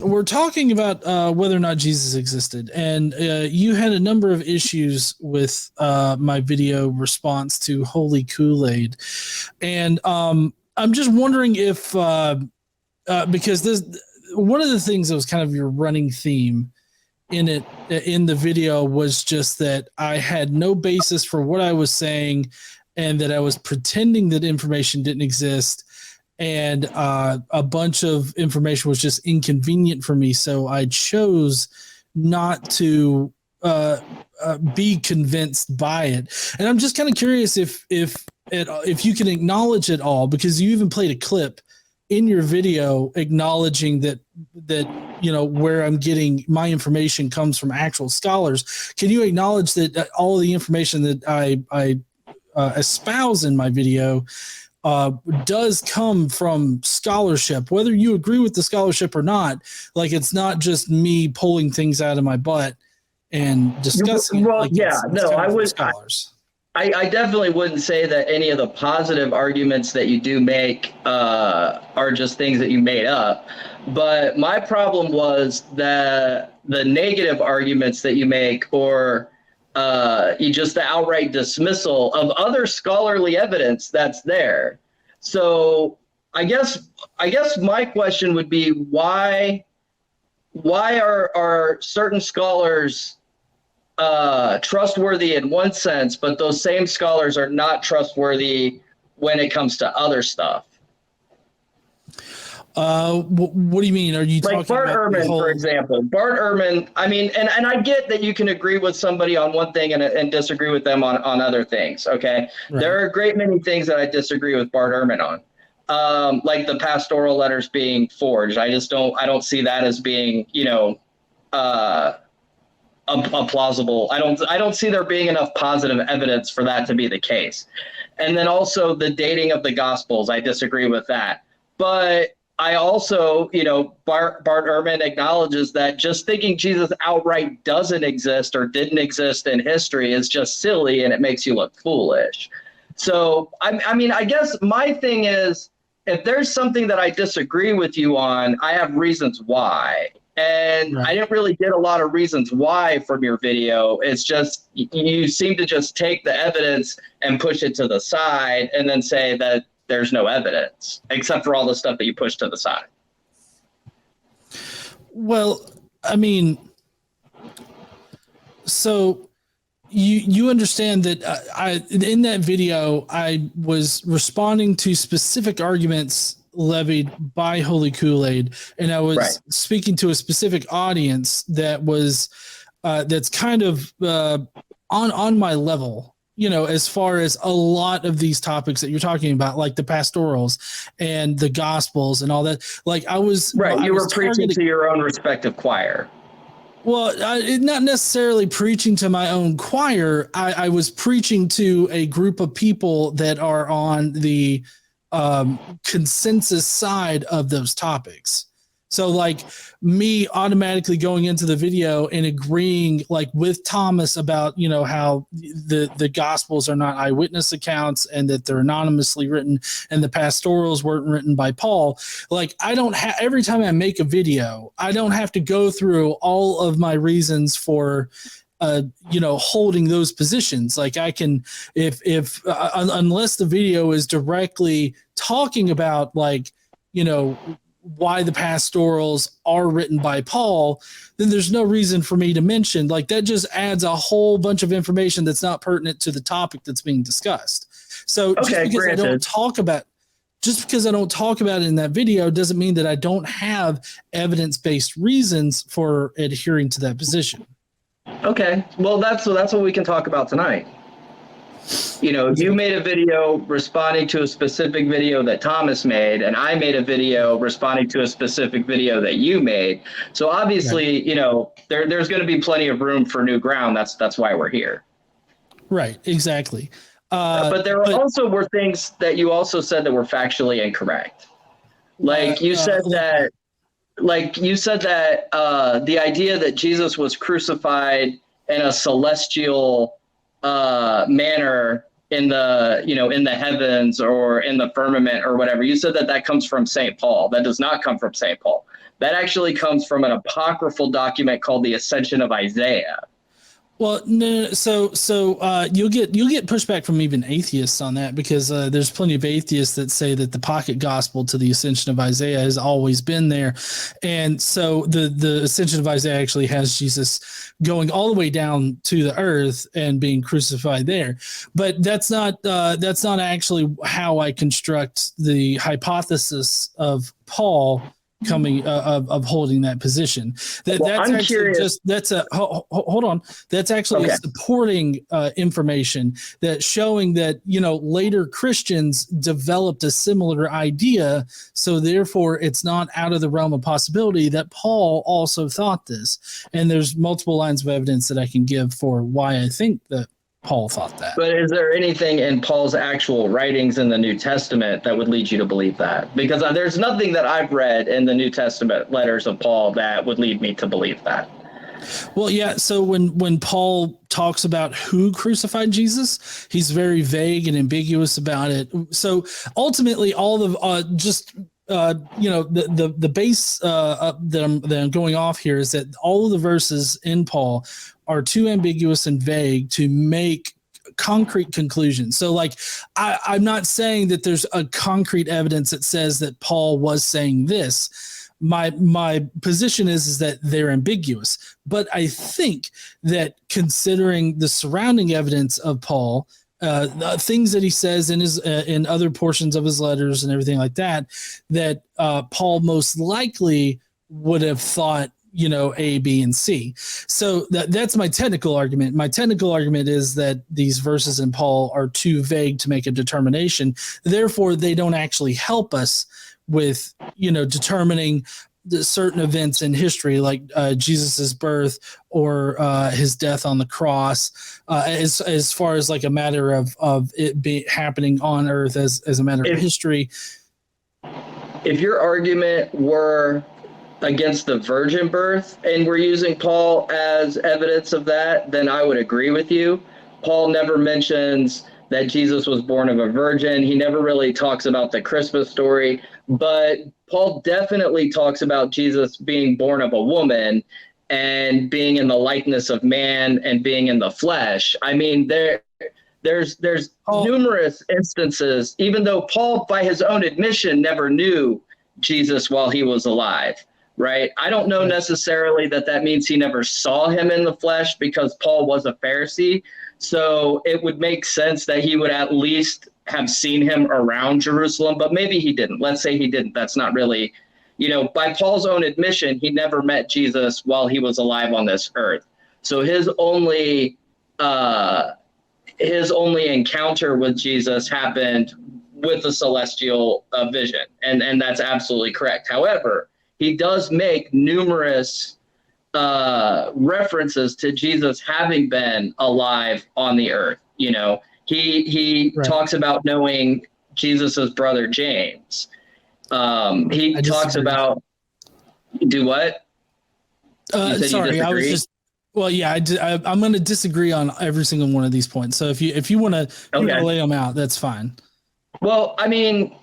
We're talking about whether or not Jesus existed, and you had a number of issues with my video response to Holy Kool-Aid, and I'm just wondering if because this one of the things that was kind of your running theme in the video was just that I had no basis for what I was saying, and that I was pretending that information didn't exist. And a bunch of information was just inconvenient for me, so I chose not to be convinced by it. And I'm just kind of curious if you can acknowledge it all, because you even played a clip in your video acknowledging that where I'm getting my information comes from actual scholars. Can you acknowledge that all of the information that I espouse in my video does come from scholarship, whether you agree with the scholarship or not? Like, it's not just me pulling things out of my butt and discussing. Well, like yeah, no, I would. Scholars. I definitely wouldn't say that any of the positive arguments that you do make are just things that you made up. But my problem was that the negative arguments that you make, or just the outright dismissal of other scholarly evidence that's there. So I guess my question would be, why are certain scholars trustworthy in one sense, but those same scholars are not trustworthy when it comes to other stuff? What do you mean? Are you like talking Bart about Ehrman, for example? Bart Ehrman, I mean, and I get that you can agree with somebody on one thing and disagree with them on other things, okay? Right. There are a great many things that I disagree with Bart Ehrman on, like the pastoral letters being forged. I don't see that as being, a plausible. I don't see there being enough positive evidence for that to be the case. And then also the dating of the Gospels, I disagree with that. But I also, Bart Ehrman acknowledges that just thinking Jesus outright doesn't exist or didn't exist in history is just silly, and it makes you look foolish. So, I mean, I guess my thing is, if there's something that I disagree with you on, I have reasons why. And right. I didn't really get a lot of reasons why from your video. It's just you seem to just take the evidence and push it to the side and then say that there's no evidence, except for all the stuff that you push to the side. Well, I mean, so you understand that in that video, I was responding to specific arguments levied by Holy Kool-Aid, and I was right. speaking to a specific audience that was that's kind of on my level. As far as a lot of these topics that you're talking about, like the pastorals and the Gospels and all that, like I was right. I you was were preaching to your own respective choir. Well, not necessarily preaching to my own choir. I was preaching to a group of people that are on the consensus side of those topics. So like me automatically going into the video and agreeing like with Thomas about, how the Gospels are not eyewitness accounts and that they're anonymously written and the pastorals weren't written by Paul. Like I don't have, every time I make a video, I don't have to go through all of my reasons for holding those positions. Like I can, if unless the video is directly talking about like, why the pastorals are written by Paul, then there's no reason for me to mention. Like that just adds a whole bunch of information that's not pertinent to the topic that's being discussed. So just because I don't talk about it in that video doesn't mean that I don't have evidence-based reasons for adhering to that position. Okay. Well, that's what we can talk about tonight. You made a video responding to a specific video that Thomas made, and I made a video responding to a specific video that you made. So obviously, right. There's going to be plenty of room for new ground. That's why we're here. Right. Exactly. But there also were things that you also said that were factually incorrect. Like you said that the idea that Jesus was crucified in a celestial manner in the, in the heavens or in the firmament or whatever. You said that comes from St. Paul. That does not come from St. Paul. That actually comes from an apocryphal document called the Ascension of Isaiah. Well, no, so you'll get pushback from even atheists on that, because there's plenty of atheists that say that the pocket gospel to the Ascension of Isaiah has always been there, and so the Ascension of Isaiah actually has Jesus going all the way down to the earth and being crucified there. But that's not actually how I construct the hypothesis of Paul coming of holding that position. That's actually curious. Hold on. That's actually supporting information that's showing that, later Christians developed a similar idea. So therefore it's not out of the realm of possibility that Paul also thought this. And there's multiple lines of evidence that I can give for why I think that Paul thought that. But is there anything in Paul's actual writings in the New Testament that would lead you to believe that? Because there's nothing that I've read in the New Testament letters of Paul that would lead me to believe that. Well, yeah. So when Paul talks about who crucified Jesus, he's very vague and ambiguous about it. So ultimately, all of the base that I'm going off here is that all of the verses in Paul are too ambiguous and vague to make concrete conclusions. So like, I'm not saying that there's a concrete evidence that says that Paul was saying this. My position is that they're ambiguous, but I think that considering the surrounding evidence of Paul, the things that he says in his in other portions of his letters and everything like that, that Paul most likely would have thought, A, B, and C. So that's my technical argument. My technical argument is that these verses in Paul are too vague to make a determination. Therefore, they don't actually help us with, determining the certain events in history, like Jesus's birth or his death on the cross, as far as like a matter of it be happening on earth as a matter of history. If your argument were against the virgin birth and we're using Paul as evidence of that, then I would agree with you. Paul never mentions that Jesus was born of a virgin. He never really talks about the Christmas story, but Paul definitely talks about Jesus being born of a woman and being in the likeness of man and being in the flesh. I mean, there's numerous instances, even though Paul, by his own admission, never knew Jesus while he was alive. Right. I don't know necessarily that means he never saw him in the flesh, because Paul was a Pharisee. So it would make sense that he would at least have seen him around Jerusalem, but maybe he didn't. Let's say he didn't. That's not really, by Paul's own admission, he never met Jesus while he was alive on this earth. So his only encounter with Jesus happened with the celestial vision. And that's absolutely correct. However, he does make numerous references to Jesus having been alive on the earth. He right. talks about knowing Jesus's brother James. He talks about do what? Sorry, I was just. Well, yeah, I'm going to disagree on every single one of these points. So if you want to lay them out, that's fine. Well, I mean,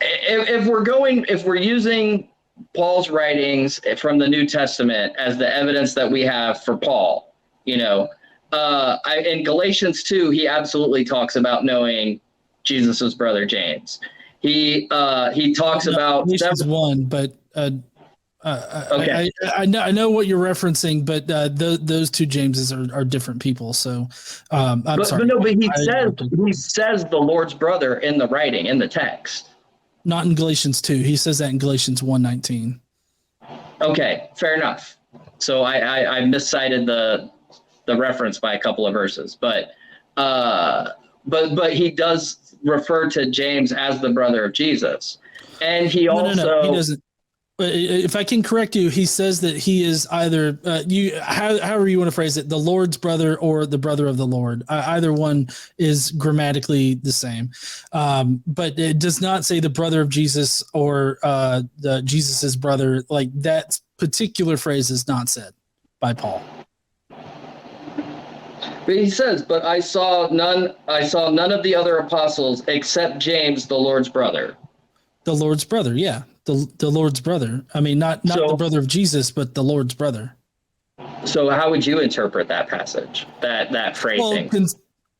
if we're using Paul's writings from the New Testament as the evidence that we have for Paul, in Galatians 2, he absolutely talks about knowing Jesus's brother James. He talks about Galatians 1, but okay. I know what you're referencing, but those two Jameses are different people. So I'm sorry. But he says the Lord's brother in the writing, in the text. Not in Galatians 2. He says that in Galatians 1:19. Okay, fair enough. So I miscited the reference by a couple of verses, but he does refer to James as the brother of Jesus, and he also he doesn't. If I can correct you, he says that he is either however you want to phrase it, the Lord's brother or the brother of the Lord. Either one is grammatically the same, but it does not say the brother of Jesus or the Jesus's brother. Like that particular phrase is not said by Paul. But he says, "But I saw none. I saw none of the other apostles except James, the Lord's brother." The Lord's brother, yeah, the Lord's brother. I mean, not the brother of Jesus, but the Lord's brother. So, how would you interpret that passage? That phrasing?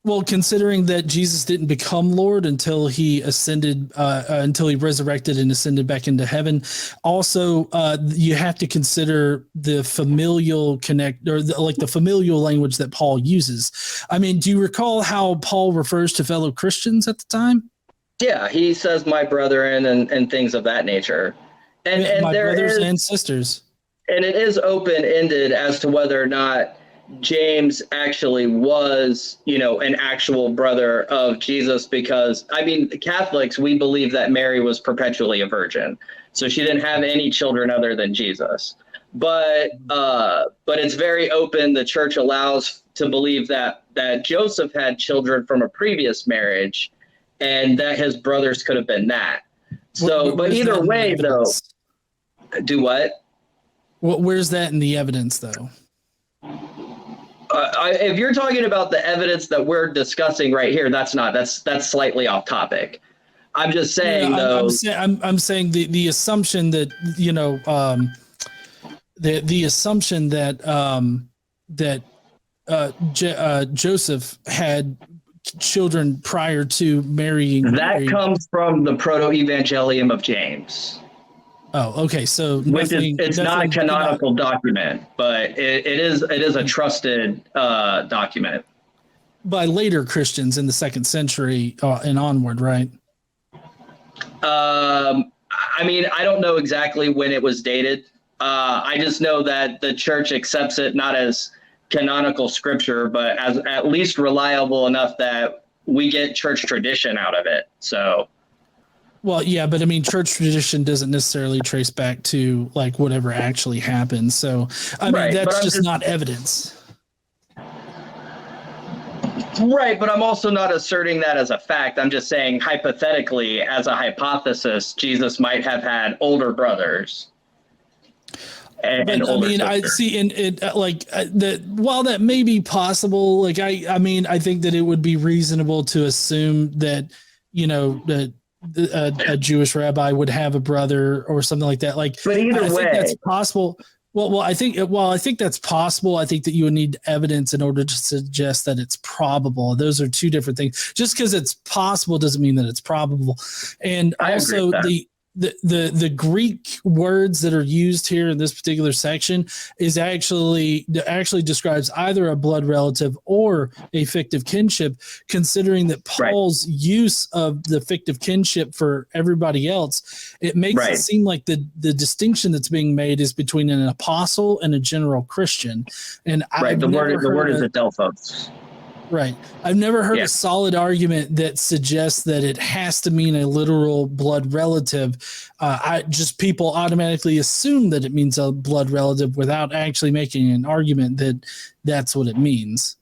Well, considering that Jesus didn't become Lord until he ascended, until he resurrected and ascended back into heaven. Also, you have to consider the familial the familial language that Paul uses. I mean, do you recall how Paul refers to fellow Christians at the time? Yeah, he says "my brethren" and things of that nature, and my there brothers is, and sisters, and it is open ended as to whether or not James actually was, an actual brother of Jesus, because I mean, Catholics, we believe that Mary was perpetually a virgin, so she didn't have any children other than Jesus. But it's very open. The church allows to believe that Joseph had children from a previous marriage, and that his brothers could have been that. So, but either way, though, do what? Where's that in the evidence, though? If you're talking about the evidence that we're discussing right here, that's slightly off topic. I'm just saying, though. I'm saying the assumption that the assumption that Joseph had children prior to marrying Mary comes from the Proto-Evangelium of James. Oh, okay. So it's not a canonical document, but it is a trusted document by later Christians in the 2nd century and onward, right? I mean, I don't know exactly when it was dated. I just know that the church accepts it not as canonical scripture, but as at least reliable enough that we get church tradition out of it. So. Well, yeah, but I mean, church tradition doesn't necessarily trace back to like whatever actually happened. So, I mean, that's just not evidence. Right, but I'm also not asserting that as a fact. I'm just saying hypothetically, as a hypothesis, Jesus might have had older brothers. But I mean, I see in it that while that may be possible, like I mean, I think that it would be reasonable to assume that, that a Jewish rabbi would have a brother or something like that. Like, but either way, think that's possible. Well, I think that's possible. I think that you would need evidence in order to suggest that it's probable. Those are two different things. Just because it's possible doesn't mean that it's probable. And also the Greek words that are used here in this particular section is actually describes either a blood relative or a fictive kinship, considering that Paul's use of the fictive kinship for everybody else, it makes it seem like the distinction that's being made is between an apostle and a general Christian. And the word is adelphos. Right. I've never heard a solid argument that suggests that it has to mean a literal blood relative. People automatically assume that it means a blood relative without actually making an argument that that's what it means.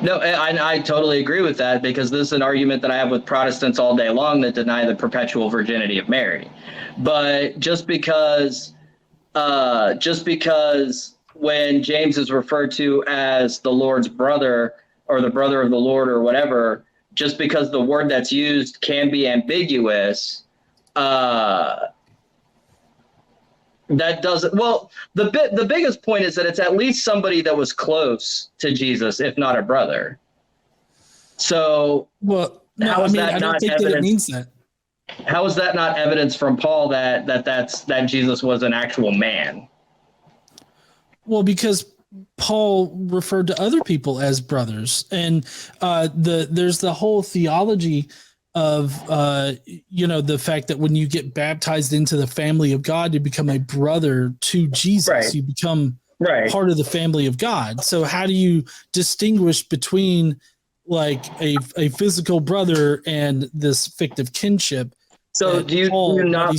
No, I totally agree with that, because this is an argument that I have with Protestants all day long that deny the perpetual virginity of Mary. But just because when James is referred to as the Lord's brother, or the brother of the Lord, or whatever, just because the word that's used can be ambiguous, that doesn't. Well, the biggest point is that it's at least somebody that was close to Jesus, if not a brother. So, well, no, how is that not evidence? That it means that. How is that not evidence from Paul that Jesus was an actual man? Well, because Paul referred to other people as brothers, and there's the whole theology of the fact that when you get baptized into the family of God, you become a brother to Jesus. You become part of the family of God. So how do you distinguish between like a physical brother and this fictive kinship? So do you not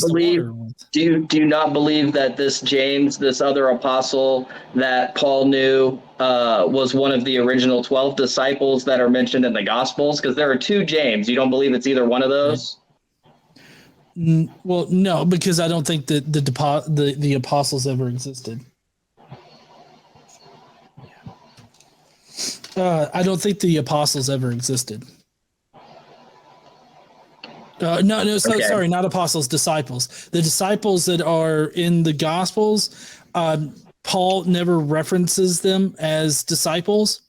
believe that this James, this other apostle that Paul knew, was one of the original 12 disciples that are mentioned in the Gospels? Because there are two James. You don't believe it's either one of those? Well, no, because I don't think that the apostles ever existed. I don't think the apostles ever existed. Sorry, not apostles, disciples. The disciples that are in the Gospels, Paul never references them as disciples.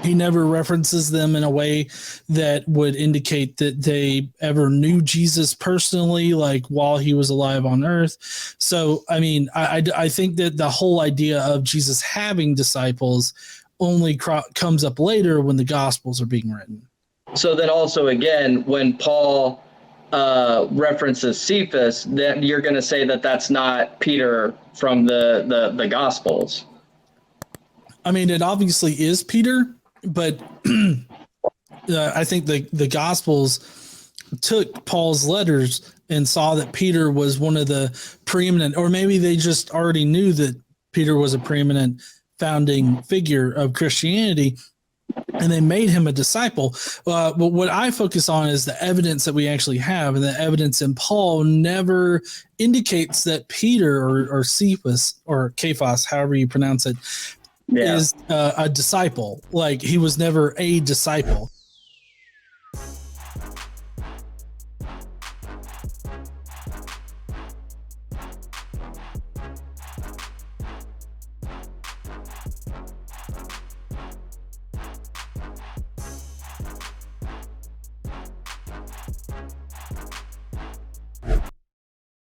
He never references them in a way that would indicate that they ever knew Jesus personally, like while he was alive on earth. So, I mean, I think that the whole idea of Jesus having disciples only comes up later when the Gospels are being written. So then also, again, when Paul references Cephas, then you're going to say that that's not Peter from the Gospels. I mean, it obviously is Peter, but I think the Gospels took Paul's letters and saw that Peter was one of the preeminent, or maybe they just already knew that Peter was a preeminent founding figure of Christianity, and they made him a disciple. But what I focus on is the evidence that we actually have, and the evidence in Paul never indicates that Peter or Cephas or Cephas, however you pronounce it, is a disciple. Like, he was never a disciple.